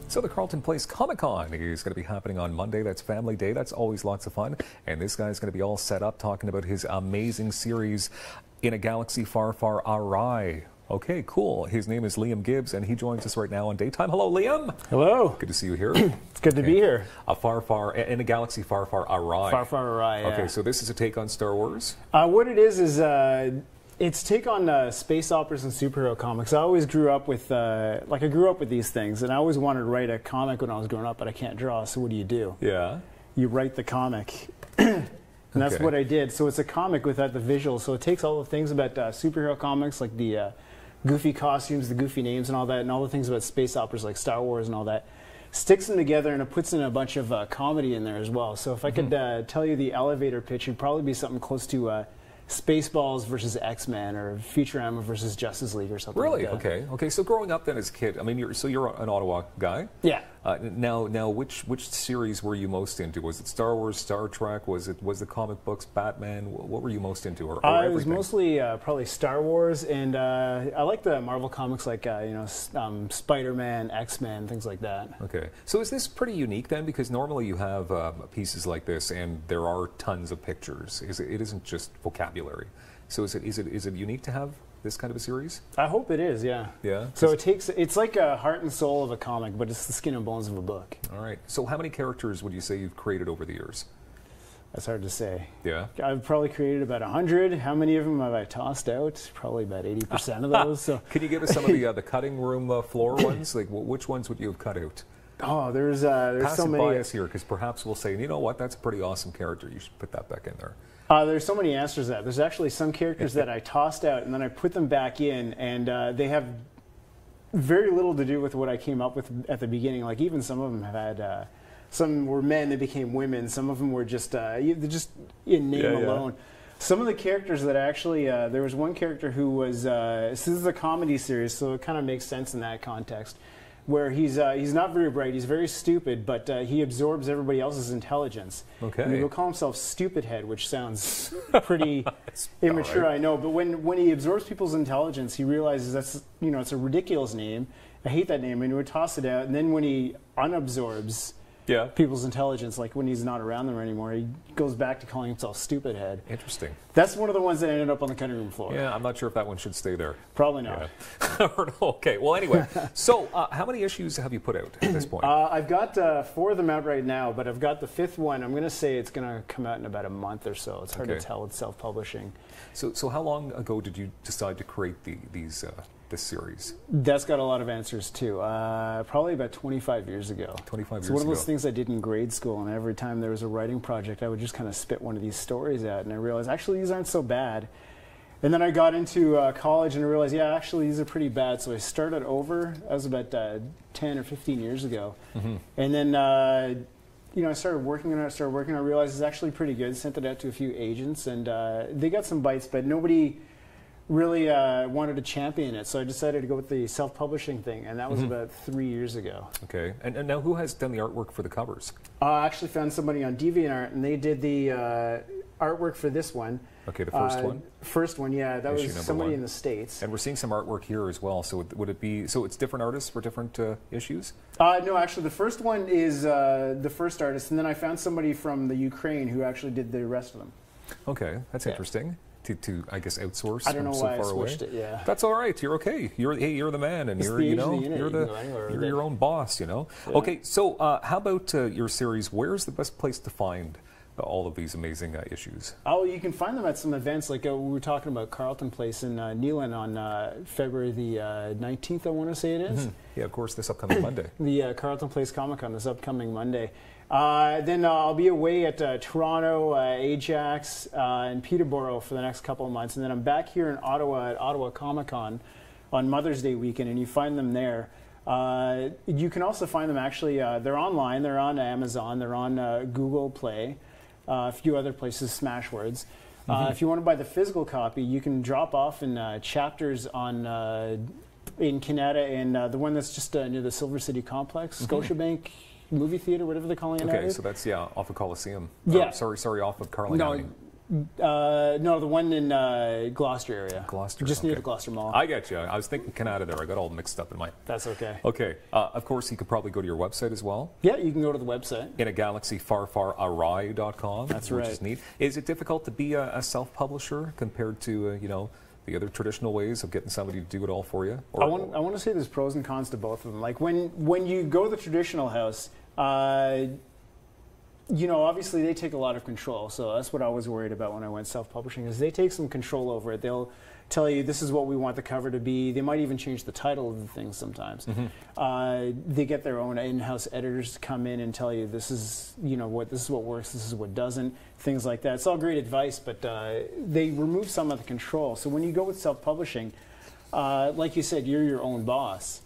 So the Carleton Place Comic-Con is going to be happening on Monday. That's Family Day. That's always lots of fun. And this guy's going to be all set up talking about his amazing series, In a Galaxy Far, Far AwRy. Okay, cool. His name is Liam Gibbs, and he joins us right now on Daytime. Hello, Liam. Hello. Good to see you here. It's good to be here. In a Galaxy Far, Far AwRy. Far, Far AwRy, yeah. Okay, so this is a take on Star Wars? What it is it's take on space operas and superhero comics. I always grew up with, I grew up with these things, and I always wanted to write a comic when I was growing up, but I can't draw, so what do? Yeah. You write the comic. And that's what I did. So it's a comic without the visuals. So it takes all the things about superhero comics, like the goofy costumes, the goofy names and all that, and all the things about space operas like Star Wars and all that, sticks them together, and it puts in a bunch of comedy in there as well. So if I could tell you the elevator pitch, it'd probably be something close to Spaceballs versus X-Men, or Futurama versus Justice League, or something Really? like that. Okay. Okay. So growing up then as a kid, I mean, you're an Ottawa guy. Yeah. Now, which series were you most into? Was it Star Wars, Star Trek? Was the comic books, Batman? What were you most into? Or it was mostly probably Star Wars, and I like the Marvel comics, like Spider-Man, X-Men, things like that. Okay. So is this pretty unique then? Because normally you have pieces like this, and there are tons of pictures. It isn't just vocabulary. So is it unique to have this kind of a series? I hope it is, yeah. Yeah? So it's like a heart and soul of a comic, but it's the skin and bones of a book. All right. So how many characters would you say you've created over the years? That's hard to say. Yeah? I've probably created about 100. How many of them have I tossed out? Probably about 80% of those. So. Can you give us some of the cutting room floor ones? Like, which ones would you have cut out? Oh, there's so many. Bias here, because perhaps we'll say, you know what, that's a pretty awesome character. You should put that back in there. There's so many answers to that. There's actually some characters that I tossed out, and then I put them back in, and they have very little to do with what I came up with at the beginning. Like, even some of them have had, some were men that became women. Some of them were just in name alone. Yeah. Some of the characters that actually, there was one character who was, this is a comedy series, so it kind of makes sense in that context, where he's not very bright, he's very stupid, but he absorbs everybody else's intelligence. Okay. And he will call himself Stupid Head, which sounds pretty immature, right. I know. But when he absorbs people's intelligence, he realizes that's, it's a ridiculous name. I hate that name, and he would toss it out. And then when he unabsorbs people's intelligence, like when he's not around them anymore, he goes back to calling himself Stupid Head. Interesting. That's one of the ones that ended up on the cutting room floor. Yeah, I'm not sure if that one should stay there. Probably not. Yeah. Okay, well anyway, so how many issues have you put out at this point? I've got 4 of them out right now, but I've got the 5th one. I'm going to say it's going to come out in about a month or so. It's hard to tell with self-publishing. So how long ago did you decide to create this series? That's got a lot of answers too. Probably about 25 years ago. 25 years ago. It's one of those things I did in grade school, and every time there was a writing project, I would just kind of spit one of these stories out, and I realized, actually, these aren't so bad. And then I got into college, and I realized, yeah, actually, these are pretty bad. So I started over. That was about 10 or 15 years ago. And then, I started working on it. I realized it's actually pretty good. Sent it out to a few agents, and they got some bites, but nobody really wanted to champion it, so I decided to go with the self-publishing thing, and that was about 3 years ago. Okay, and now who has done the artwork for the covers? I actually found somebody on DeviantArt, and they did the artwork for this one. Okay, the first one? First one, yeah. That was somebody in the States. And we're seeing some artwork here as well, so would it be, so it's different artists for different issues? No, actually, the first one is the first artist, and then I found somebody from the Ukraine who actually did the rest of them. Okay, that's interesting. To I guess outsource. I don't know why I switched it. Yeah, that's all right. You're okay. You're the man, and you're your own boss. Yeah. Okay, so how about your series? Where's the best place to find all of these amazing issues? Oh, you can find them at some events. Like we were talking about Carleton Place in Neelan on February the 19th. I want to say it is. Yeah, of course, this upcoming Monday. The Carleton Place Comic-Con this upcoming Monday. Then I'll be away at Toronto, Ajax, and Peterborough for the next couple of months. And then I'm back here in Ottawa at Ottawa Comic-Con on Mother's Day weekend, and you find them there. You can also find them actually, they're online, they're on Amazon, they're on Google Play, a few other places, Smashwords. If you want to buy the physical copy, you can drop off in Chapters in Canada, and the one that's just near the Silver City Complex, Scotiabank Movie Theater, whatever they're calling it. Okay, so that's off of Coliseum. Yeah. Sorry, off of Carling Avenue. No, the one in Gloucester area. Gloucester. Just near the Gloucester Mall. I get you. I was thinking Canada there. I got all mixed up in my... That's okay. Okay. Of course, you could probably go to your website as well. Yeah, you can go to the website. In a galaxy farfarawry.com. That's right. Which is neat. Is it difficult to be a self-publisher compared to, you know, the other traditional ways of getting somebody to do it all for you? I want to say there's pros and cons to both of them. Like when you go the traditional house, you know, obviously they take a lot of control. So that's what I was worried about when I went self-publishing, is they take some control over it. They'll tell you this is what we want the cover to be. They might even change the title of the thing sometimes. Mm-hmm. They get their own in-house editors to come in and tell you this is, you know, this is what works, this is what doesn't, things like that. It's all great advice, but they remove some of the control. So when you go with self-publishing, like you said, you're your own boss.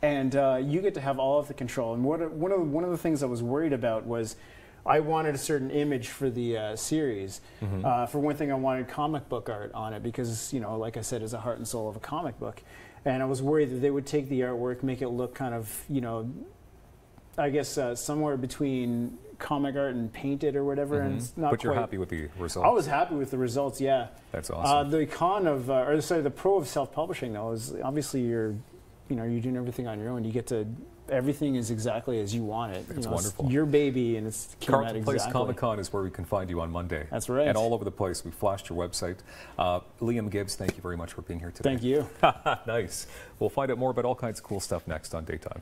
And you get to have all of the control. And one of the things I was worried about was I wanted a certain image for the series. Mm-hmm. For one thing, I wanted comic book art on it because, you know, like I said, it's a heart and soul of a comic book. And I was worried that they would take the artwork, make it look kind of, you know, I guess somewhere between comic art and painted or whatever. Mm-hmm. And it's not But you're quite, happy with the results? I was happy with the results, yeah. That's awesome. The con of, or sorry, the pro of self-publishing, though, is obviously you're doing everything on your own. You get to, everything is exactly as you want it. It's wonderful. Your baby, and it's Carleton Place Comic Con is where we can find you on Monday. That's right. And all over the place. We flashed your website. Liam Gibbs, thank you very much for being here today. Thank you. Nice. We'll find out more about all kinds of cool stuff next on Daytime.